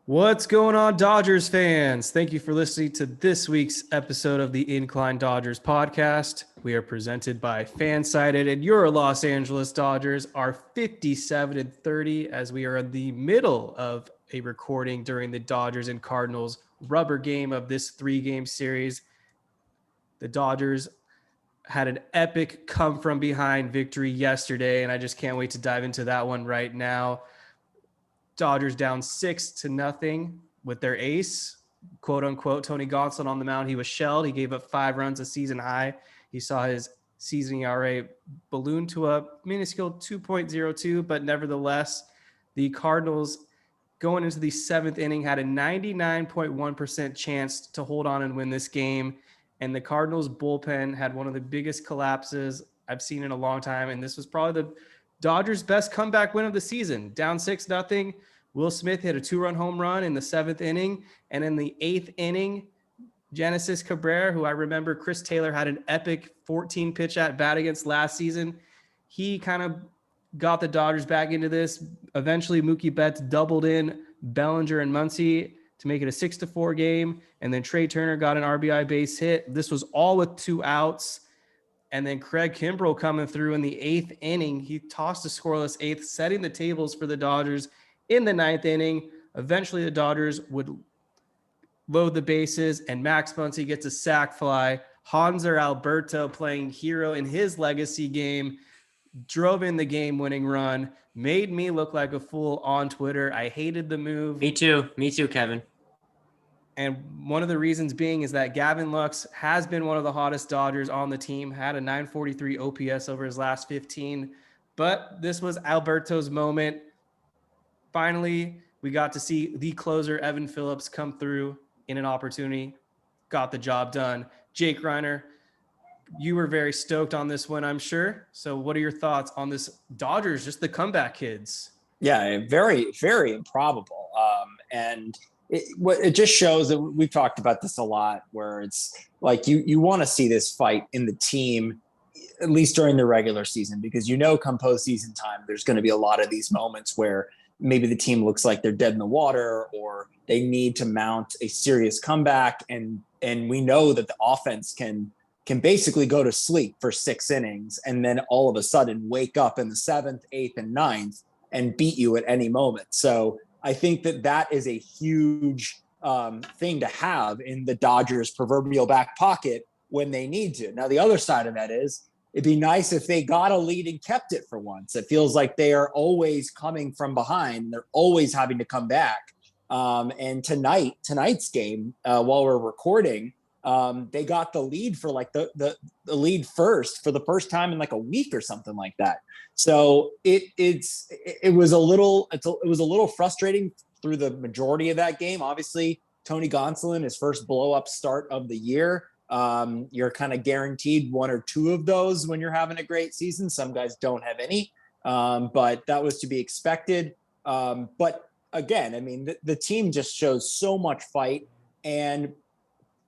What's going on, Dodgers fans? Thank you for listening to this week's episode of the Incline Dodgers podcast. We are presented by Fansided, and your Los Angeles Dodgers are 57-30 as we are in the middle of a recording during the Dodgers and Cardinals rubber game of this 3-game series. The Dodgers had an epic come from behind victory yesterday, and I just can't wait to dive into that one right now. Dodgers down 6-0 with their ace, quote unquote, Tony Gonsolin on the mound. He was shelled. He gave up 5 runs, a season high. He saw his season ERA balloon to a minuscule 2.02, but nevertheless, the Cardinals going into the 7th inning had a 99.1% chance to hold on and win this game. And the Cardinals bullpen had one of the biggest collapses I've seen in a long time. And this was probably the Dodgers' best comeback win of the season. Down 6-0. Will Smith hit a 2-run home run in the 7th inning. And in the 8th inning, Genesis Cabrera, who I remember Chris Taylor had an epic 14-pitch at bat against last season, he kind of got the Dodgers back into this. Eventually, Mookie Betts doubled in Bellinger and Muncy to make it a 6-4 game. And then Trey Turner got an RBI base hit. This was all with 2 outs. And then Craig Kimbrell coming through in the 8th inning. He tossed a scoreless 8th, setting the tables for the Dodgers in the 9th inning. Eventually, the Dodgers would load the bases, and Max Muncy gets a sac fly. Hanser Alberto, playing hero in his legacy game, drove in the game-winning run, made me look like a fool on Twitter. I hated the move. Me too, Kevin. And one of the reasons being is that Gavin Lux has been one of the hottest Dodgers on the team, had a 943 OPS over his last 15. But this was Alberto's moment. Finally, we got to see the closer, Evan Phillips, come through in an opportunity, got the job done. Jake Reiner, you were very stoked on this one, I'm sure. So what are your thoughts on this Dodgers, just the comeback kids? Yeah, very, very improbable. And it just shows that we've talked about this a lot, where it's like you want to see this fight in the team, at least during the regular season, because come postseason time, there's going to be a lot of these moments where maybe the team looks like they're dead in the water, or they need to mount a serious comeback, and we know that the offense can basically go to sleep for 6 innings and then all of a sudden wake up in the 7th, 8th, and 9th and beat you at any moment. So I think that is a huge thing to have in the Dodgers' proverbial back pocket when they need to. Now, the other side of that is it'd be nice if they got a lead and kept it for once. It feels like they are always coming from behind. They're always having to come back. And tonight's game, while we're recording, they got the lead for like the lead first for the first time in like a week or something like that. So it was a little frustrating through the majority of that game. Obviously, Tony Gonsolin, his first blow up start of the year. You're kind of guaranteed 1 or 2 of those when you're having a great season. Some guys don't have any, but that was to be expected. But again, I mean, the team just shows so much fight and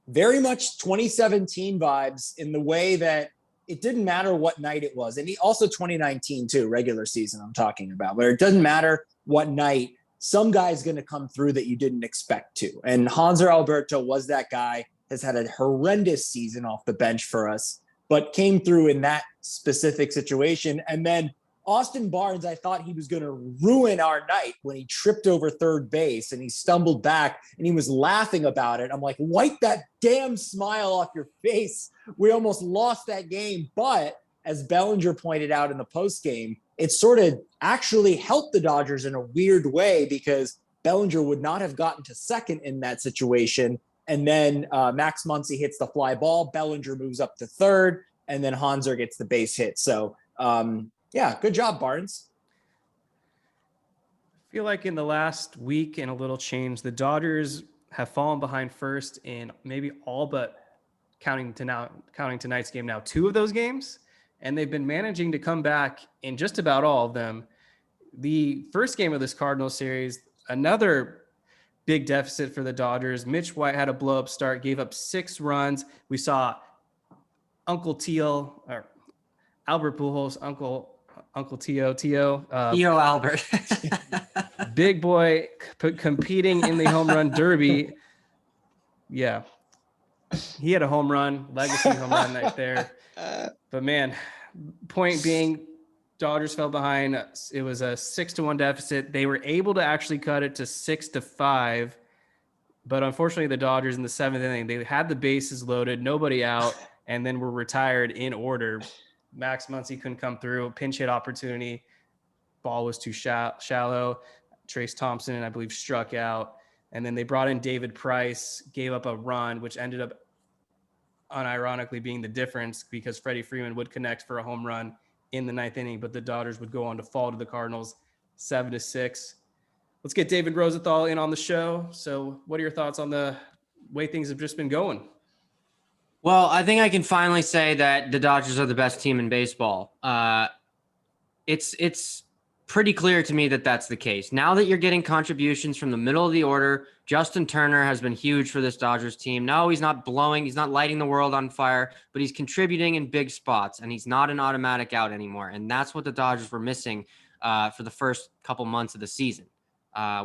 very much 2017 vibes in the way that it didn't matter what night it was. And also 2019 too, regular season I'm talking about, where it doesn't matter what night, some guy's going to come through that you didn't expect to. And Hanser Alberto was that guy, has had a horrendous season off the bench for us, but came through in that specific situation. And then Austin Barnes, I thought he was going to ruin our night when he tripped over third base and he stumbled back and he was laughing about it. I'm like, wipe that damn smile off your face. We almost lost that game. But as Bellinger pointed out in the post game, it sort of actually helped the Dodgers in a weird way, because Bellinger would not have gotten to second in that situation. And then Max Muncy hits the fly ball. Bellinger moves up to third, and then Hanser gets the base hit. So, yeah, good job, Barnes. I feel like in the last week and a little change, the Dodgers have fallen behind first in maybe all but counting tonight's game now 2 of those games, and they've been managing to come back in just about all of them. The first game of this Cardinals series, another big deficit for the Dodgers. Mitch White had a blow-up start, gave up 6 runs. We saw Uncle Teal, or Albert Pujols, Uncle Tio Albert. big boy competing in the home run derby. Yeah. He had a home run, legacy home run right there. But man, point being, Dodgers fell behind. It was a 6-1 deficit. They were able to actually cut it to 6-5. But unfortunately, the Dodgers in the 7th inning, they had the bases loaded, nobody out, and then were retired in order. Max Muncy couldn't come through. Pinch hit opportunity. Ball was too shallow. Trace Thompson, I believe, struck out. And then they brought in David Price, gave up a run, which ended up unironically being the difference because Freddie Freeman would connect for a home run in the 9th inning, but the Dodgers would go on to fall to the Cardinals 7-6. Let's get David Rosenthal in on the show. So what are your thoughts on the way things have just been going? Well, I think I can finally say that the Dodgers are the best team in baseball. It's pretty clear to me that that's the case. Now that you're getting contributions from the middle of the order, Justin Turner has been huge for this Dodgers team. No, he's not lighting the world on fire, but he's contributing in big spots, and he's not an automatic out anymore. And that's what the Dodgers were missing for the first couple months of the season.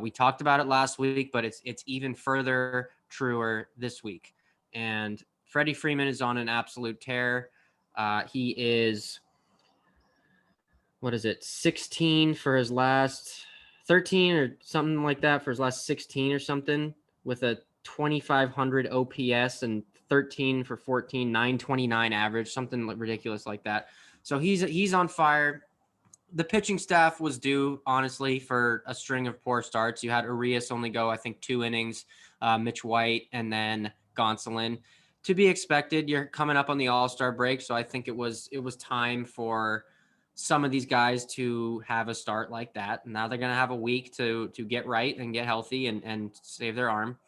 We talked about it last week, but it's even further truer this week. And Freddie Freeman is on an absolute tear. He is, 16 for his last 13 or something like that for his last 16 or something, with a 2,500 OPS and 13 for 14, 929 average, something ridiculous like that. So he's on fire. The pitching staff was due, honestly, for a string of poor starts. You had Urias only go, I think, 2 innings, Mitch White, and then Gonsolin. To be expected, you're coming up on the All-Star break, so I think it was time for some of these guys to have a start like that. Now they're going to have a week to get right and get healthy and save their arm.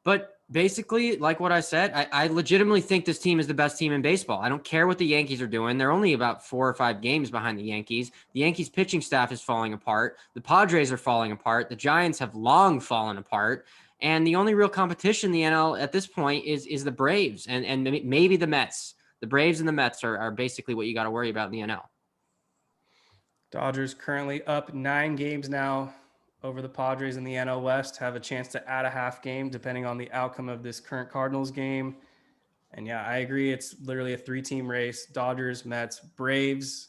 But basically, like what I said, I legitimately think this team is the best team in baseball. I don't care what the Yankees are doing. They're only about 4 or 5 games behind the Yankees. The Yankees pitching staff is falling apart. The Padres are falling apart. The Giants have long fallen apart. And the only real competition in the NL at this point is the Braves and maybe the Mets. The Braves and the Mets are basically what you got to worry about in the NL. Dodgers currently up 9 games now over the Padres in the NL West, have a chance to add a half game depending on the outcome of this current Cardinals game. And yeah, I agree. It's literally a 3-team race. Dodgers, Mets, Braves.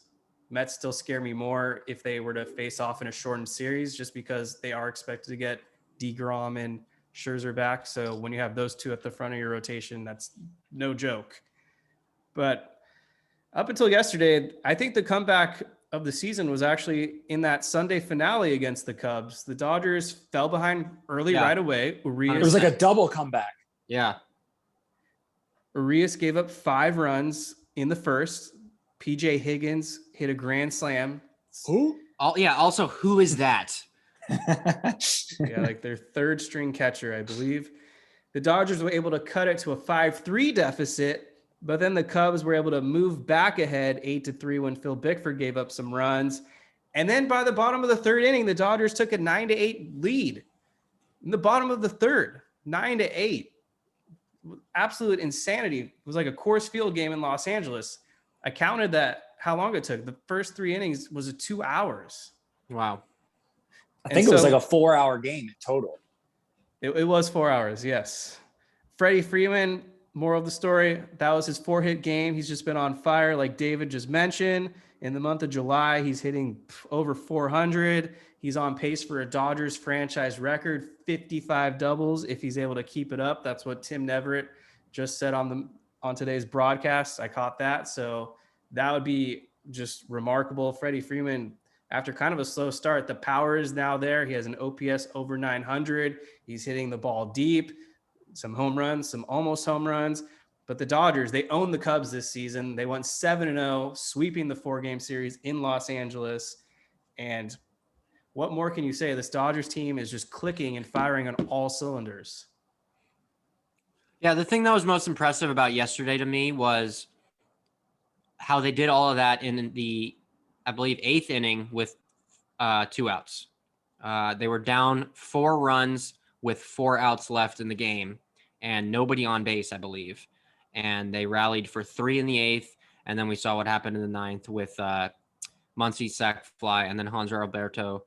Mets still scare me more if they were to face off in a shortened series, just because they are expected to get DeGrom and Scherzer back. So when you have those two at the front of your rotation, that's no joke. But up until yesterday, I think the comeback of the season was actually in that Sunday finale against the Cubs. The Dodgers fell behind early right away. It was like a double comeback. Yeah. Urias gave up 5 runs in the first. PJ Higgins hit a grand slam. Who? Also, who is that? Yeah, like their 3rd string catcher, I believe. The Dodgers were able to cut it to a 5-3 deficit, but then the Cubs were able to move back ahead 8-3 when Phil Bickford gave up some runs. And then by the bottom of the 3rd inning, the Dodgers took a 9-8 lead. In the bottom of the 3rd, 9-8. Absolute insanity. It was like a Coors Field game in Los Angeles. I counted that, how long it took. The first 3 innings was 2 hours. Wow. I think it was like a 4-hour game in total. It was 4 hours, yes. Freddie Freeman, moral of the story, that was his 4-hit game. He's just been on fire, like David just mentioned. In the month of July, he's hitting over 400. He's on pace for a Dodgers franchise record, 55 doubles if he's able to keep it up. That's what Tim Neverett just said on today's broadcast. I caught that. So that would be just remarkable. Freddie Freeman, after kind of a slow start, the power is now there. He has an OPS over 900. He's hitting the ball deep, some home runs, some almost home runs. But the Dodgers, they own the Cubs this season. They went 7-0, sweeping the 4-game series in Los Angeles. And what more can you say? This Dodgers team is just clicking and firing on all cylinders. Yeah, the thing that was most impressive about yesterday to me was how they did all of that in the, I believe, 8th inning with 2 outs. They were down 4 runs with 4 outs left in the game and nobody on base, I believe. And they rallied for 3 in the 8th. And then we saw what happened in the 9th with Muncy's sac fly and then Hanser Alberto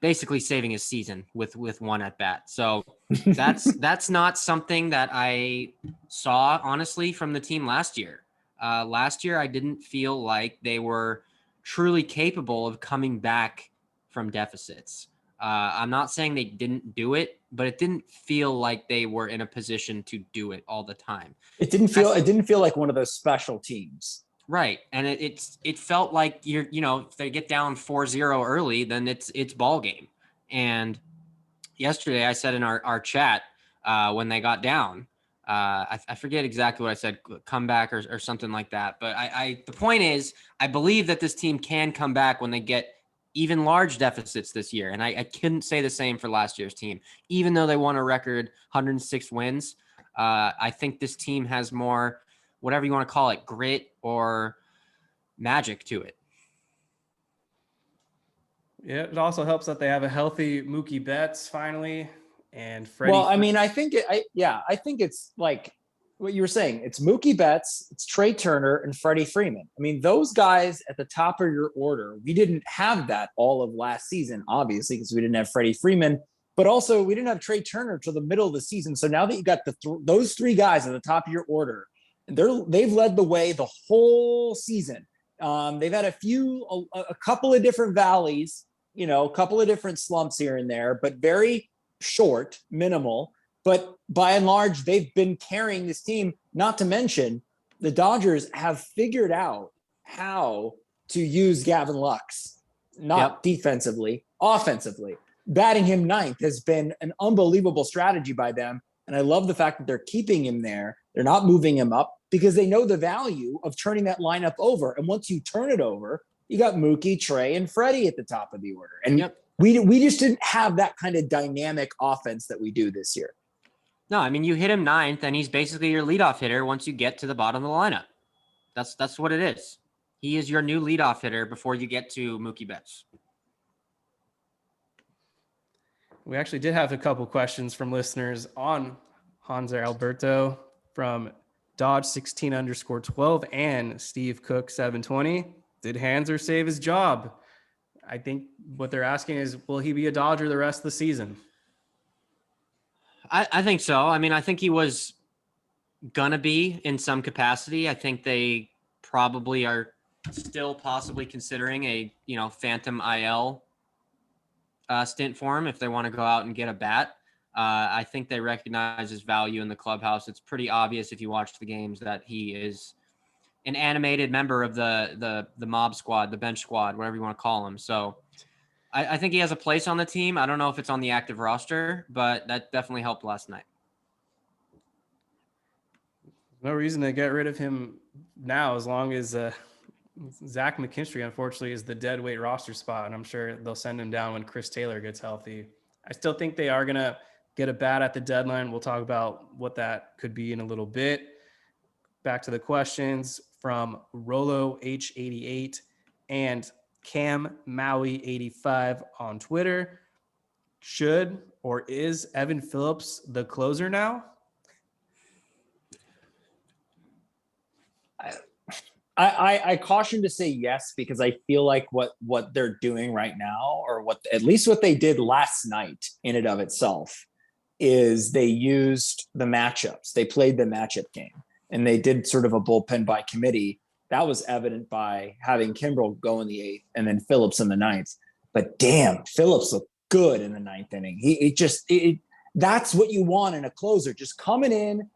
basically saving his season with one at bat. So that's not something that I saw, honestly, from the team last year. Last year, I didn't feel like they were truly capable of coming back from deficits. I'm not saying they didn't do it, but it didn't feel like they were in a position to do it all the time. It didn't feel like one of those special teams. Right. And it felt like if they get down 4-0 early, then it's ball game. And yesterday I said in our chat, when they got down, I forget exactly what I said, comeback or something like that. But the point is, I believe that this team can come back when they get even large deficits this year. And I couldn't say the same for last year's team, even though they won a record 106 wins. I think this team has more, whatever you want to call it, grit or magic to it. Yeah, it also helps that they have a healthy Mookie Betts finally, and Freddie. Well, I mean, I think it's like what you were saying. It's Mookie Betts, it's Trey Turner, and Freddie Freeman. I mean, those guys at the top of your order. We didn't have that all of last season, obviously, because we didn't have Freddie Freeman, but also we didn't have Trey Turner till the middle of the season. So now that you got those three guys at the top of your order, they've led the way the whole season. They've had a couple of different valleys, a couple of different slumps here and there, but very short, minimal. But by and large, they've been carrying this team. Not to mention, the Dodgers have figured out how to use Gavin Lux, not defensively, offensively. Batting him ninth has been an unbelievable strategy by them. And I love the fact that they're keeping him there. They're not moving him up because they know the value of turning that lineup over. And once you turn it over, you got Mookie, Trey, and Freddie at the top of the order. And we just didn't have that kind of dynamic offense that we do this year. No, I mean, you hit him ninth, and he's basically your leadoff hitter once you get to the bottom of the lineup. That's what it is. He is your new leadoff hitter before you get to Mookie Betts. We actually did have a couple questions from listeners on Hanser Alberto from Dodge 16_12 and Steve Cook 720. Did Hanser save his job? I think what they're asking is, will he be a Dodger the rest of the season? I think so. I mean, I think he was gonna be in some capacity. I think they probably are still possibly considering a phantom IL stint for him if they want to go out and get a bat. I think they recognize his value in the clubhouse. It's pretty obvious if you watch the games that he is an animated member of the mob squad, the bench squad, whatever you want to call him. So I think he has a place on the team. I don't know if it's on the active roster, but that definitely helped last night. No reason to get rid of him now, as long as Zach McKinstry, unfortunately, is the dead weight roster spot, and I'm sure they'll send him down when Chris Taylor gets healthy. I still think they are going to get a bat at the deadline. We'll talk about what that could be in a little bit. Back to the questions from Rolo H88 and Cam Maui 85 on Twitter. Should or is Evan Phillips the closer now? I caution to say yes, because I feel like what they're doing right now, or at least what they did last night in and of itself, is they used the matchups. They played the matchup game, and they did sort of a bullpen by committee. That was evident by having Kimbrel go in the 8th and then Phillips in the 9th. But damn, Phillips looked good in the 9th inning. That's what you want in a closer. Just coming in,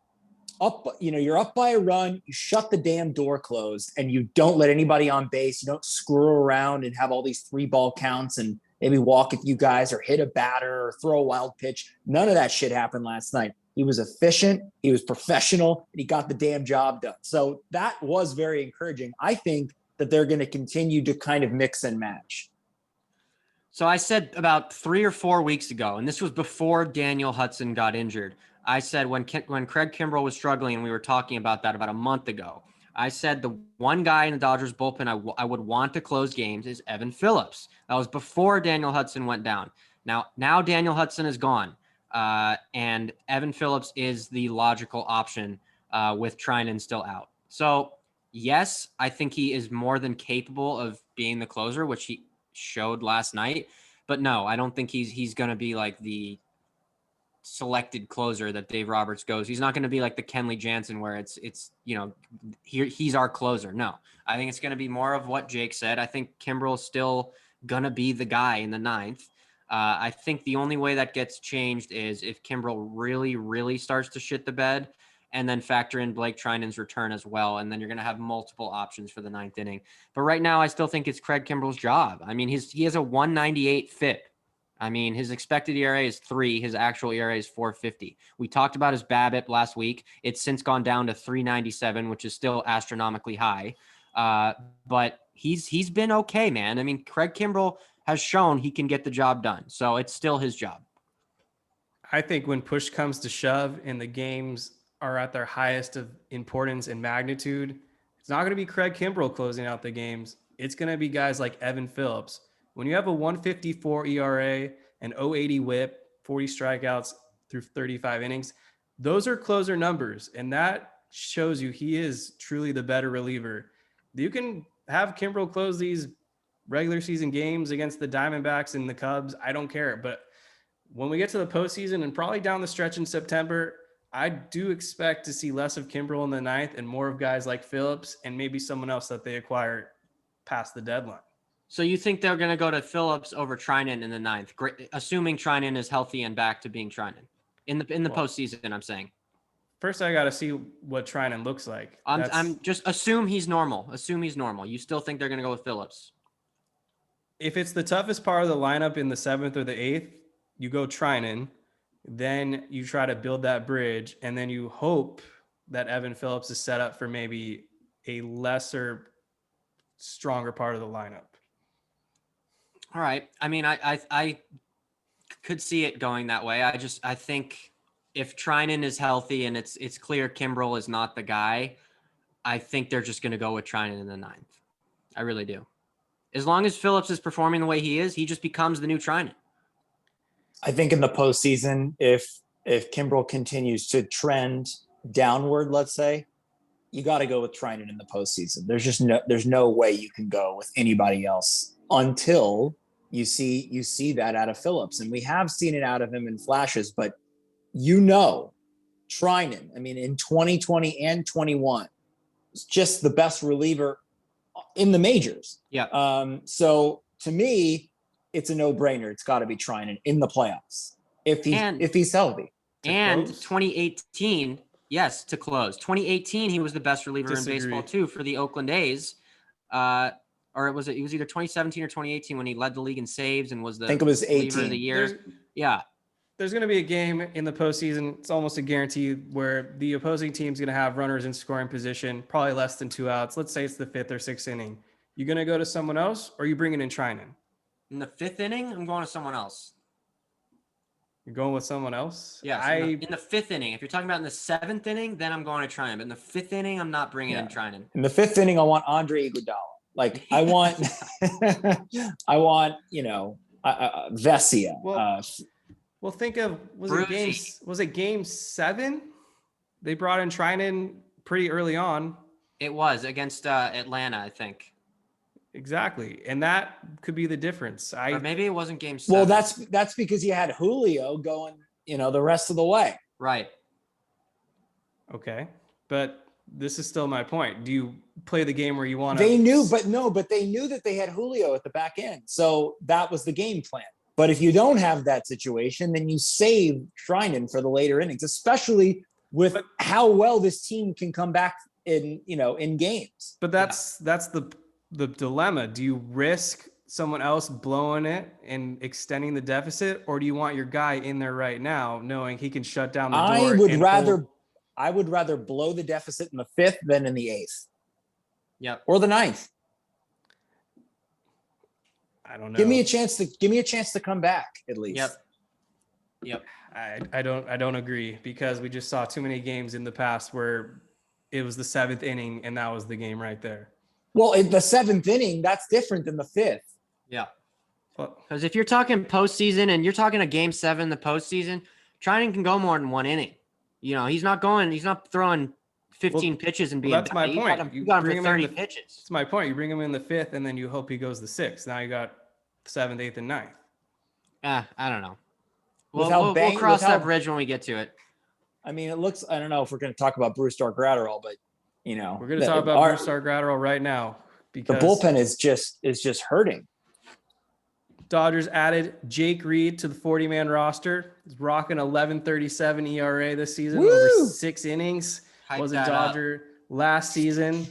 up, you're up by a run, you shut the damn door closed, and you don't let anybody on base. You don't screw around and have all these 3-ball counts and maybe walk a few guys or hit a batter or throw a wild pitch. None of that shit happened last night. He was efficient, he was professional, and he got the damn job done. So that was very encouraging. I think that they're going to continue to kind of mix and match. So I said about 3 or 4 weeks ago, and this was before Daniel Hudson got injured, I said when Craig Kimbrel was struggling, and we were talking about that about a month ago, I said the one guy in the Dodgers bullpen I would want to close games is Evan Phillips. That was before Daniel Hudson went down. Now Daniel Hudson is gone, and Evan Phillips is the logical option with Trinan still out. So yes, I think he is more than capable of being the closer, which he showed last night. But no, I don't think he's going to be like the selected closer that Dave Roberts goes. He's not going to be like the Kenley Jansen where it's he's our closer. No, I think it's going to be more of what Jake said. I think Kimbrel's still going to be the guy in the ninth. I think the only way that gets changed is if Kimbrel really, really starts to shit the bed, and then factor in Blake Trinan's return as well. And then you're going to have multiple options for the ninth inning. But right now, I still think it's Craig Kimbrel's job. I mean, he has a 198 FIP. I mean, his expected ERA is 3. His actual ERA is 4.50. We talked about his BABIP last week. It's since gone down to 3.97, which is still astronomically high. But he's been okay, man. I mean, Craig Kimbrel has shown he can get the job done. So it's still his job. I think when push comes to shove and the games are at their highest of importance and magnitude, it's not going to be Craig Kimbrel closing out the games. It's going to be guys like Evan Phillips. When you have a 154 ERA and 080 whip, 40 strikeouts through 35 innings, those are closer numbers. And that shows you he is truly the better reliever. You can have Kimbrel close these regular season games against the Diamondbacks and the Cubs. I don't care. But when we get to the postseason and probably down the stretch in September, I do expect to see less of Kimbrel in the ninth and more of guys like Phillips and maybe someone else that they acquire past the deadline. So you think they're going to go to Phillips over Trinan in the ninth, assuming Trinan is healthy and back to being Trinan in the postseason? I'm saying. First, I got to see what Trinan looks like. I'm just assume he's normal. Assume he's normal. You still think they're going to go with Phillips? If it's the toughest part of the lineup in the 7th or the 8th, you go Trinan. Then you try to build that bridge, and then you hope that Evan Phillips is set up for maybe a lesser, stronger part of the lineup. All right. I mean, I could see it going that way. I think if Trinan is healthy and it's clear Kimbrel is not the guy, I think they're just going to go with Trinan in the ninth. I really do. As long as Phillips is performing the way he is, he just becomes the new Trinan. I think in the postseason, if Kimbrel continues to trend downward, let's say, you got to go with Trinan in the postseason. There's no way you can go with anybody else until you see that out of Phillips. And we have seen it out of him in flashes, but Trinan, I mean, in 2020 and 21, is just the best reliever in the majors. Yeah. So to me, it's a no-brainer. It's got to be Trinan in the playoffs if he's healthy. And 2018, yes, to close. 2018, he was the best reliever in baseball too for the Oakland A's. Or it was either 2017 or 2018 when he led the league in saves and was the reliever of the year. There's going to be a game in the postseason. It's almost a guarantee where the opposing team's going to have runners in scoring position, probably less than 2 outs. Let's say it's the 5th or 6th inning. You going to go to someone else, or are you bringing in Trinan? In the 5th inning, I'm going to someone else. You're going with someone else? Yeah. In the 5th inning. If you're talking about in the 7th inning, then I'm going to Trinan. But in the 5th inning, I'm not bringing in Trinan. In the 5th inning, I want Andre Iguodala. Like I want, Vesia. Well, think of was it game 7? They brought in Trinan pretty early on. It was against Atlanta, I think. Exactly, and that could be the difference. Or maybe it wasn't game 7. Well, that's because you had Julio going, the rest of the way. Right. Okay, but this is still my point. Do you play the game where you want to? They knew that they had Julio at the back end, so that was the game plan. But if you don't have that situation, then you save Trinan for the later innings, especially with how well this team can come back in games. But that's the dilemma. Do you risk someone else blowing it and extending the deficit, or do you want your guy in there right now, knowing he can shut down the door? I would rather blow the deficit in the 5th than in the 8th. Yep. Or the 9th. I don't know. Give me a chance to come back at least. Yep. I don't agree, because we just saw too many games in the past where it was the 7th inning and that was the game right there. Well, in the 7th inning, that's different than the 5th. Yeah. Because if you're talking postseason and you're talking a game 7, the postseason, Trinan can go more than 1 inning. He's not throwing 15 pitches and being that's my point. You got him for 30 pitches. That's my point. You bring him in the 5th and then you hope he goes the 6th. Now you got 7th, 8th, and 9th. I don't know. With We'll how cross that bridge when we get to it. I mean, it looks. I don't know if we're going to talk about Brusdar Graterol, but you know, We're going to talk about Brusdar Graterol right now the because bullpen is just hurting. Dodgers added Jake Reed to the 40-man roster. He's rocking 11.37 ERA this season, over 6 innings. Was a Dodger last season.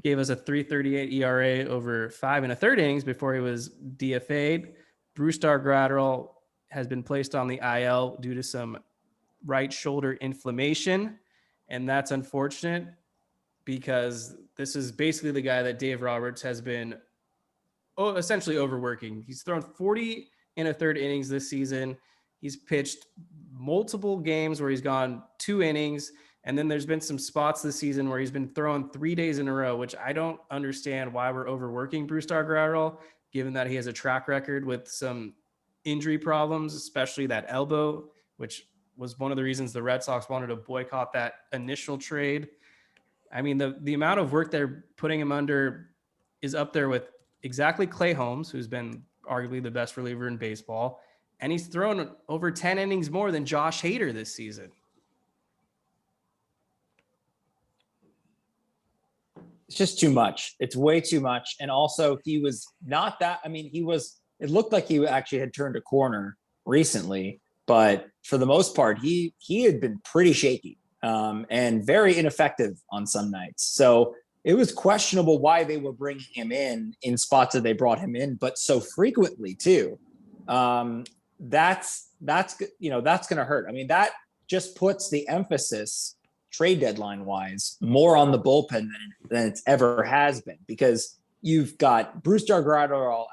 Gave us a 3.38 ERA over 5 1/3 innings before he was DFA'd. Brusdar Graterol has been placed on the IL due to some right shoulder inflammation, and that's unfortunate because this is basically the guy that Dave Roberts has been essentially overworking. He's thrown 40 1/3 innings this season. He's pitched multiple games where he's gone 2 innings, and then there's been some spots this season where he's been throwing 3 days in a row, which I don't understand why we're overworking Brusdar Graterol, given that he has a track record with some injury problems, especially that elbow, which was one of the reasons the Red Sox wanted to boycott that initial trade. I mean, the amount of work they're putting him under is up there with exactly Clay Holmes, who's been arguably the best reliever in baseball. And he's thrown over 10 innings more than Josh Hader this season. It's just too much. It's way too much. And also he was not that, I mean, it looked like he actually had turned a corner recently, but for the most part, he had been pretty shaky and very ineffective on some nights. So it was questionable why they were bringing him in spots that they brought him in, but so frequently too. That's going to hurt. I mean, that just puts the emphasis trade deadline wise more on the bullpen than it's ever has been, because you've got Brusdar Graterol out.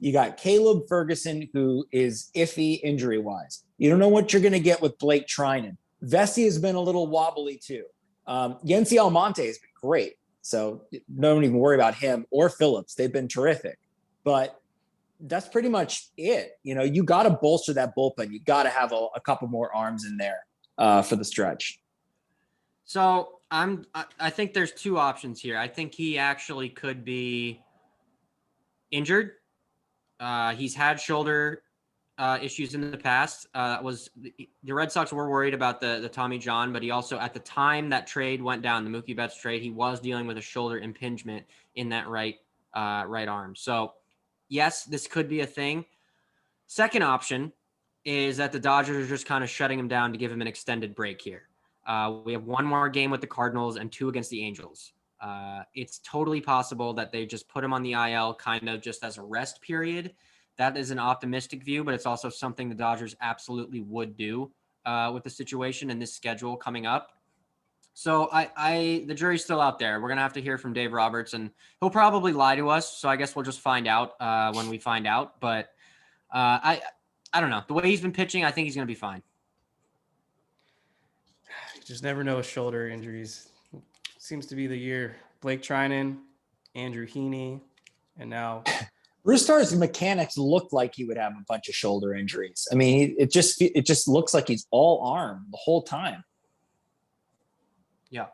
You got Caleb Ferguson, who is iffy injury wise. You don't know what you're going to get with Blake Trinan. Vesey has been a little wobbly too. Yency Almonte has been great. So don't even worry about him or Phillips. They've been terrific, but that's pretty much it. You know, you got to bolster that bullpen. You got to have a couple more arms in there for the stretch. So I think there's 2 options here. I think he actually could be injured. He's had shoulder issues in the past. The Red Sox were worried about the Tommy John, but he also, at the time that trade went down, the Mookie Betts trade, he was dealing with a shoulder impingement in that right arm. So yes, this could be a thing. Second option is that the Dodgers are just kind of shutting him down to give him an extended break here. We have 1 more game with the Cardinals and 2 against the Angels. It's totally possible that they just put him on the IL kind of just as a rest period. That is an optimistic view, but it's also something the Dodgers absolutely would do with the situation and this schedule coming up. So the jury's still out there. We're going to have to hear from Dave Roberts, and he'll probably lie to us. So I guess we'll just find out when we find out. But I don't know. The way he's been pitching, I think he's going to be fine. You just never know with shoulder injuries. Seems to be the year. Blake Trinan, Andrew Heaney, and now Brusdar's mechanics looked like he would have a bunch of shoulder injuries. I mean, it just looks like he's all arm the whole time. Yeah.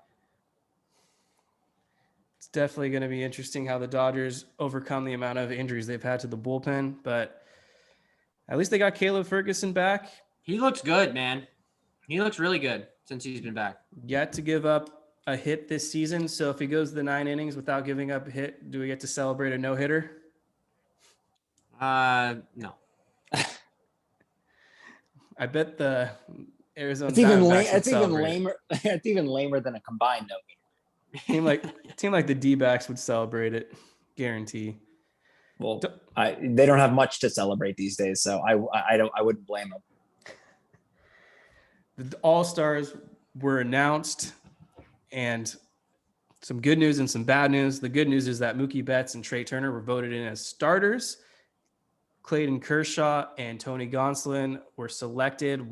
It's definitely going to be interesting how the Dodgers overcome the amount of injuries they've had to the bullpen, but at least they got Caleb Ferguson back. He looks good, man. He looks really good since he's been back. Yet to give up a hit this season. So if he goes the 9 innings without giving up a hit, do we get to celebrate a no-hitter? No. I bet the Arizona It's even Diamondbacks lamer. It's even lamer than a combined no-hitter. Team like the D-backs would celebrate it, guarantee. Well, they don't have much to celebrate these days, so I wouldn't blame them. The All-Stars were announced, and some good news and some bad news. The good news is that Mookie Betts and Trey Turner were voted in as starters. Clayton Kershaw and Tony Gonsolin were selected.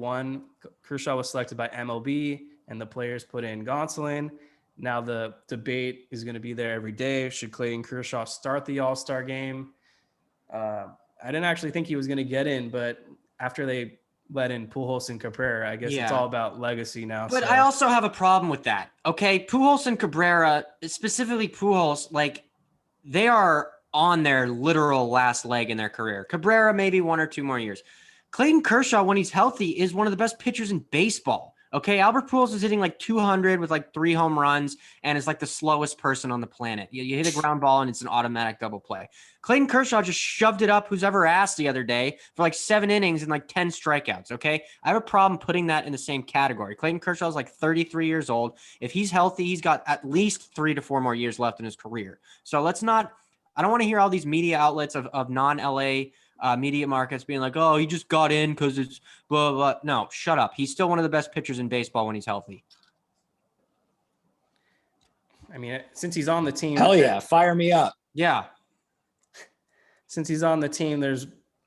Kershaw was selected by MLB, and the players put in Gonsolin. Now the debate is going to be there every day. Should Clayton Kershaw start the All-Star game? I didn't actually think he was going to get in, but after they let in Pujols and Cabrera, I guess it's all about legacy now. But I also have a problem with that. Okay, Pujols and Cabrera, specifically Pujols, like they are on their literal last leg in their career. Cabrera, maybe 1 or 2 more years. Clayton Kershaw, when he's healthy, is one of the best pitchers in baseball. Okay, Albert Pujols is hitting like 200 with like 3 home runs and is like the slowest person on the planet. You hit a ground ball and it's an automatic double play. Clayton Kershaw just shoved it up who's ever asked the other day for like 7 innings and like 10 strikeouts, okay? I have a problem putting that in the same category. Clayton Kershaw is like 33 years old. If he's healthy, he's got at least 3 to 4 more years left in his career. So let's not – I don't want to hear all these media outlets of non-LA media markets being like, oh, he just got in because it's blah, blah. No, shut up. He's still one of the best pitchers in baseball when he's healthy. I mean, since he's on the team. Hell yeah. Fire me up. Yeah. Since he's on the team, there's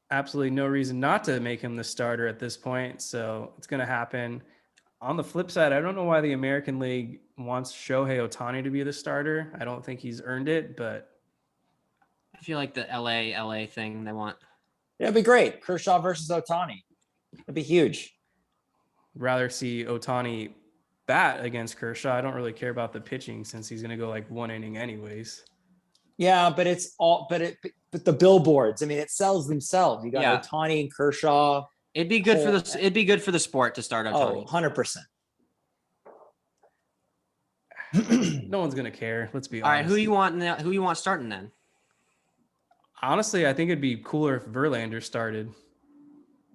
absolutely no reason not to make him the starter at this point. So it's going to happen. On the flip side, I don't know why the American League wants Shohei Ohtani to be the starter. I don't think he's earned it, but I feel like the LA thing they want. Yeah, it'd be great. Kershaw versus Ohtani. It'd be huge. Rather see Ohtani bat against Kershaw. I don't really care about the pitching since he's going to go like 1 inning anyways. Yeah, but but the billboards, I mean, it sells themselves. You got Ohtani and Kershaw. It'd be good it'd be good for the sport to start Ohtani. 100%. No one's going to care. Let's be honest. All right, who you want starting then? Honestly, I think it'd be cooler if Verlander started.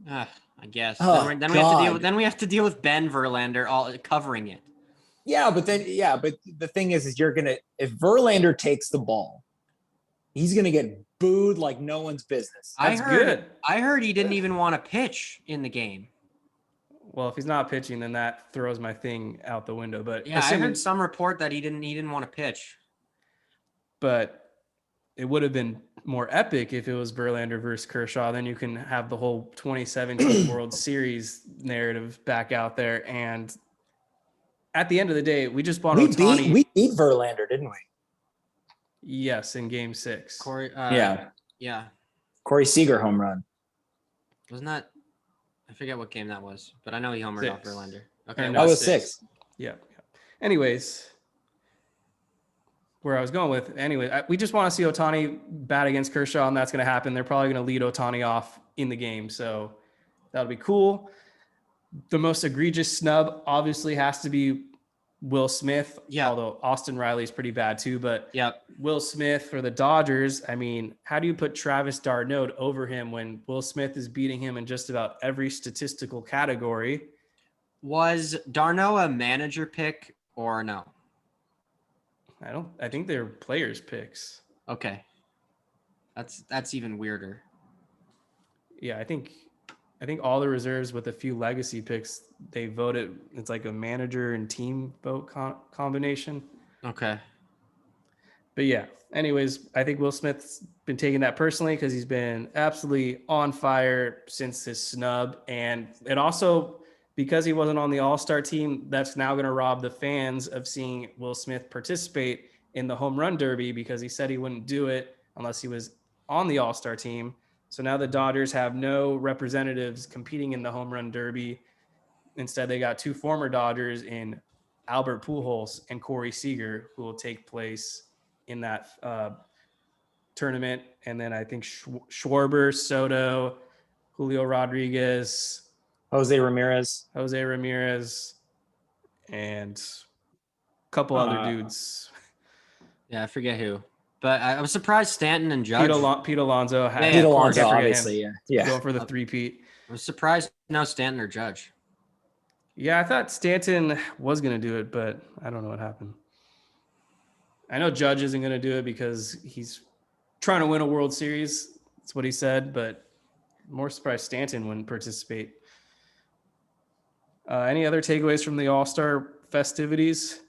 I guess. Oh, then we have to deal with Ben Verlander all covering it. Yeah, but the thing is if Verlander takes the ball, he's gonna get booed like no one's business. I heard he didn't even want to pitch in the game. Well, if he's not pitching, then that throws my thing out the window. But yeah, I heard some report that he didn't want to pitch. But it would have been more epic if it was Verlander versus Kershaw. Then you can have the whole 2017 World Series narrative back out there. And at the end of the day, we just bought Ohtani. We beat Verlander, didn't we? Yes, in Game 6. Yeah. Corey Seager home run. Wasn't that? I forget what game that was, but I know he homered off Verlander. Okay, that was 6. Yeah. Anyways, where I was going with, we just want to see Ohtani bat against Kershaw, and that's going to happen. They're probably going to lead Ohtani off in the game, so that'll be cool. The most egregious snub obviously has to be Will Smith, although Austin Riley's pretty bad too, but Will Smith for the Dodgers. I mean, how do you put Travis d'Arnaud over him when Will Smith is beating him in just about every statistical category? Was d'Arnaud a manager pick or no? I think they're players picks. Okay. That's even weirder. Yeah, I think all the reserves with a few legacy picks, they voted. It's like a manager and team vote combination. Okay. But yeah, anyways, I think Will Smith's been taking that personally because he's been absolutely on fire since his snub. And it also, because he wasn't on the All-Star team, that's now going to rob the fans of seeing Will Smith participate in the home run derby because he said he wouldn't do it unless he was on the All-Star team. So now the Dodgers have no representatives competing in the home run derby. Instead, they got 2 former Dodgers in Albert Pujols and Corey Seager, who will take place in that tournament. And then I think Schwarber, Soto, Julio Rodriguez, Jose Ramirez, and a couple other dudes. Yeah, I forget who. But I was surprised Stanton and Judge. Pete Alonso. Pete Alonso, obviously, yeah. Going for the 3-peat. I was surprised no Stanton or Judge. Yeah, I thought Stanton was going to do it, but I don't know what happened. I know Judge isn't going to do it because he's trying to win a World Series. That's what he said, but I'm more surprised Stanton wouldn't participate. Any other takeaways from the All-Star festivities?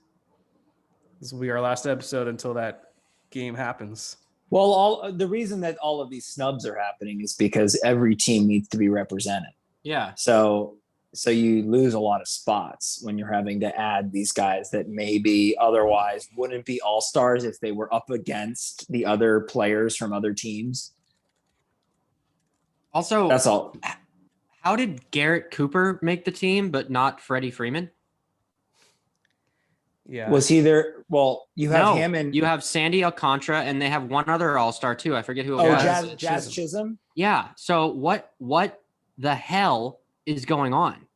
This will be our last episode until that game happens. Well, the reason that all of these snubs are happening is because every team needs to be represented. Yeah. So you lose a lot of spots when you're having to add these guys that maybe otherwise wouldn't be all-stars if they were up against the other players from other teams. Also, that's all. How did Garrett Cooper make the team, but not Freddie Freeman? Yeah. Was he there? Well, you have him and you have Sandy Alcantara, and they have one other All-Star too. I forget who it oh, was. Jazz Chisholm. Yeah. So what the hell is going on?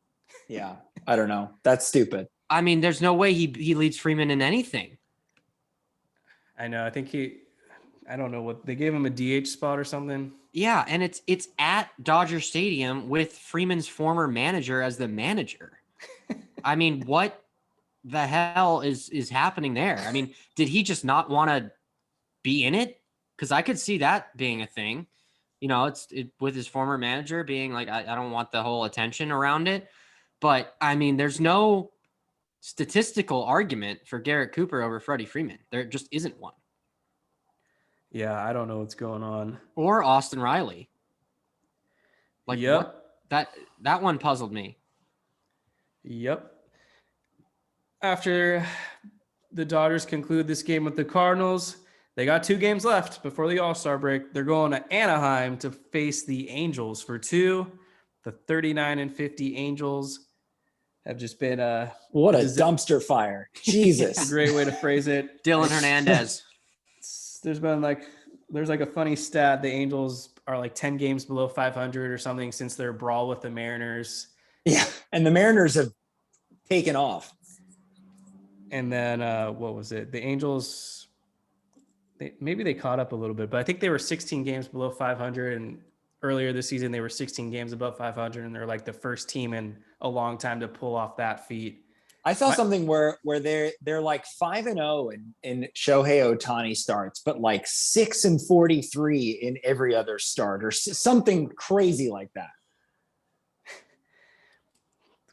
Yeah, I don't know. That's stupid. I mean, there's no way he leads Freeman in anything. I know. I think I don't know what they gave him, a DH spot or something. Yeah, and it's at Dodger Stadium with Freeman's former manager as the manager. I mean, what the hell is happening there? I mean, did he just not want to be in it? Because I could see that being a thing. You know, it's with his former manager being like, I don't want the whole attention around it. But I mean, there's no statistical argument for Garrett Cooper over Freddie Freeman. There just isn't one. Yeah, I don't know what's going on. Or Austin Riley. Like, yep. That one puzzled me. Yep. After the Dodgers conclude this game with the Cardinals, they got 2 games left before the All-Star break. They're going to Anaheim to face the Angels for 2. The 39-50 Angels have just been what a dumpster fire. Jesus. A great way to phrase it. Dylan Hernandez. There's like a funny stat. The Angels are like 10 games below 500 or something since their brawl with the Mariners. Yeah, and the Mariners have taken off. And then what was it? The Angels, maybe they caught up a little bit, but I think they were 16 games below 500. And earlier this season, they were 16 games above 500, and they're like the first team in a long time to pull off that feat. I saw something where they're like 5-0 in Shohei Ohtani starts, but like 6-43 in every other start, or something crazy like that.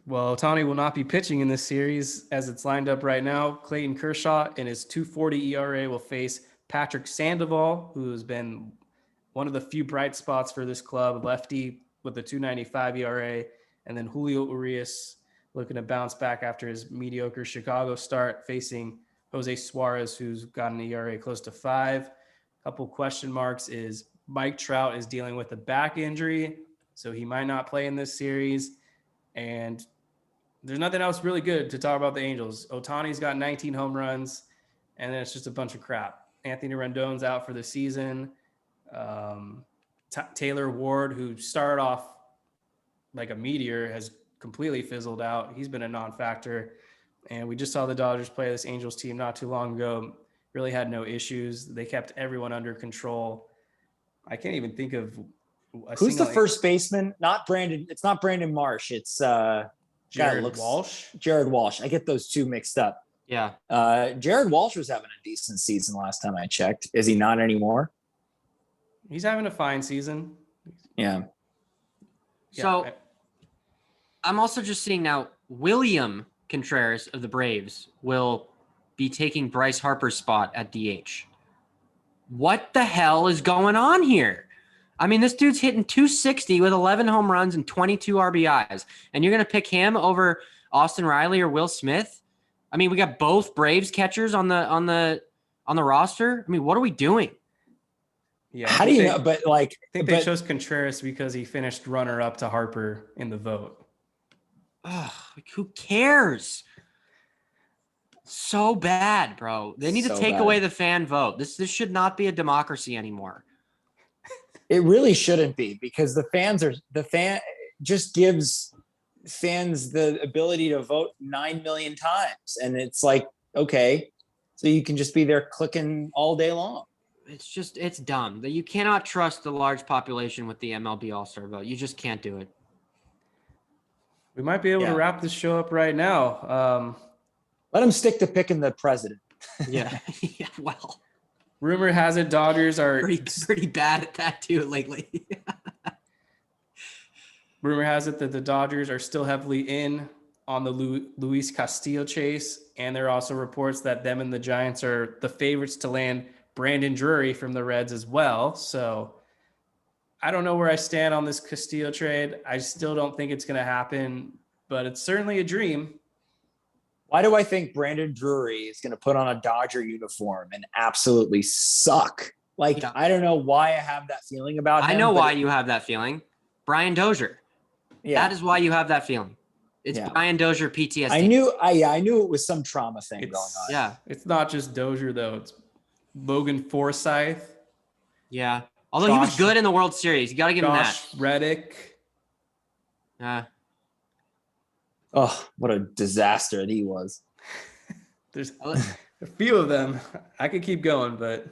Well, Ohtani will not be pitching in this series as it's lined up right now. Clayton Kershaw in his 2.40 ERA will face Patrick Sandoval, who has been one of the few bright spots for this club, lefty with a 2.95 ERA, and then Julio Urias looking to bounce back after his mediocre Chicago start, facing Jose Suarez, who's got an ERA close to 5. Couple question marks is Mike Trout is dealing with a back injury, so he might not play in this series. And there's nothing else really good to talk about the Angels. Ohtani's got 19 home runs, and then it's just a bunch of crap. Anthony Rendon's out for the season. Taylor Ward, who started off like a meteor, has completely fizzled out. He's been a non-factor. And we just saw the Dodgers play this Angels team not too long ago. Really had no issues. They kept everyone under control. I can't even think of who's the first baseman? Not Brandon. It's not Brandon Marsh. It's Jared Walsh. Jared Walsh. I get those two mixed up. Yeah. Jared Walsh was having a decent season last time I checked. Is he not anymore? He's having a fine season. Yeah. So I'm also just seeing now William Contreras of the Braves will be taking Bryce Harper's spot at DH. What the hell is going on here? I mean, this dude's hitting 260 with 11 home runs and 22 RBIs, and you're going to pick him over Austin Riley or Will Smith? I mean, we got both Braves catchers on the roster. I mean, what are we doing? Yeah. How do you know? But like, I think they chose Contreras because he finished runner-up to Harper in the vote. Ugh, like who cares? So bad, bro. They need to take away the fan vote. This should not be a democracy anymore. It really shouldn't be, because the fan just gives fans the ability to vote 9 million times. And it's like, okay, so you can just be there clicking all day long. It's dumb that you cannot trust the large population with the MLB All-Star vote. You just can't do it. We might be able to wrap this show up right now. Let them stick to picking the president. Yeah. Yeah. Well, rumor has it Dodgers are pretty bad at that too lately. Rumor has it that the Dodgers are still heavily in on the Luis Castillo chase. And there are also reports that them and the Giants are the favorites to land Brandon Drury from the Reds as well. So I don't know where I stand on this Castillo trade. I still don't think it's going to happen, but it's certainly a dream. Why do I think Brandon Drury is going to put on a Dodger uniform and absolutely suck? Like, I don't know why I have that feeling about him. I know why you have that feeling. Brian Dozier. Yeah. That is why you have that feeling. It's Yeah. Brian Dozier PTSD. I knew it was some trauma thing going on. Yeah. It's not just Dozier though. It's Logan Forsythe, Yeah. Although he was Josh- good in the World Series. You got to give him that. Josh Reddick. Oh, what a disaster he was. There's a few of them. I could keep going, but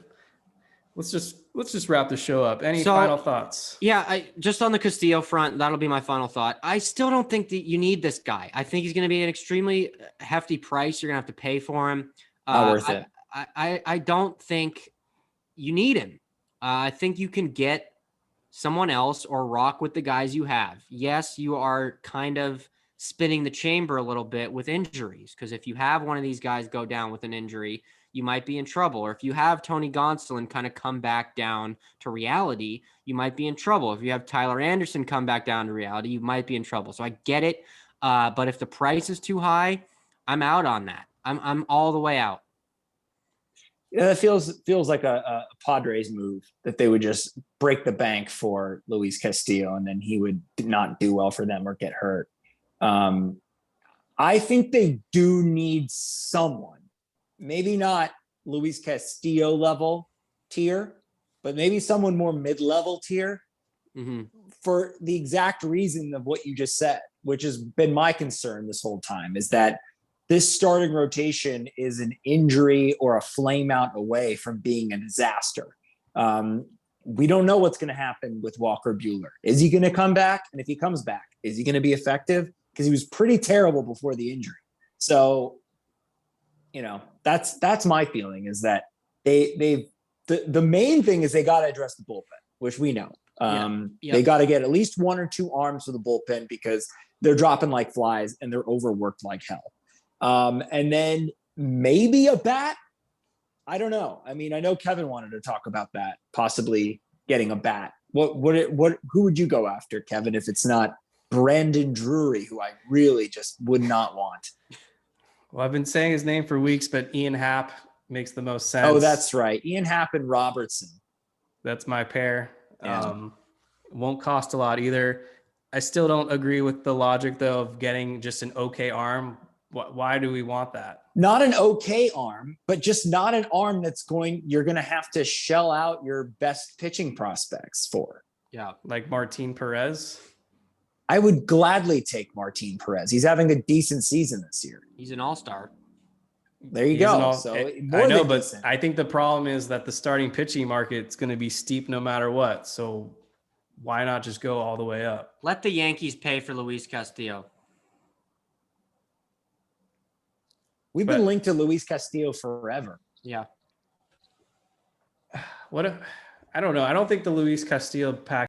let's just wrap the show up. Any final thoughts? Yeah, I just on the Castillo front, that'll be my final thought. I still don't think that you need this guy. I think he's going to be an extremely hefty price. You're going to have to pay for him. Not worth it. I don't think you need him. I think you can get someone else or rock with the guys you have. Yes, you are kind of spinning the chamber a little bit with injuries, because if you have one of these guys go down with an injury, you might be in trouble. Or if you have Tony Gonsolin kind of come back down to reality, you might be in trouble. If you have Tyler Anderson come back down to reality, you might be in trouble. So I get it. But if the price is too high, I'm out on that. I'm all the way out. Yeah, that feels like a Padres move, that they would just break the bank for Luis Castillo and then he would not do well for them or get hurt. I think they do need someone, maybe not Luis Castillo level tier, but maybe someone more mid-level tier, for the exact reason of what you just said, which has been my concern this whole time, is that this starting rotation is an injury or a flame out away from being a disaster. We don't know what's going to happen with Walker Buehler. Is he going to come back? And if he comes back, is he going to be effective? Because he was pretty terrible before the injury. So, that's my feeling, is that the main thing is they got to address the bullpen, which we know. They got to get at least one or two arms for the bullpen, because they're dropping like flies and they're overworked like hell. And then maybe a bat. I don't know. I mean, I know Kevin wanted to talk about that, possibly getting a bat. Who would you go after, Kevin, if it's not Brandon Drury, who I really just would not want? Well, I've been saying his name for weeks, but Ian Happ makes the most sense. Oh, that's right. Ian Happ and Robertson. That's my pair. Yeah. Won't cost a lot either. I still don't agree with the logic, though, of getting just an okay arm. Why do we want that? Not an okay arm, but just not an arm you're going to have to shell out your best pitching prospects for. Yeah. Like Martin Perez. I would gladly take Martin Perez. He's having a decent season this year. He's an all-star. There you go. So I know, but decent. I think the problem is that the starting pitching market is going to be steep no matter what. So why not just go all the way up? Let the Yankees pay for Luis Castillo. We've been linked to Luis Castillo forever. Yeah. I don't know. I don't think the Luis Castillo pack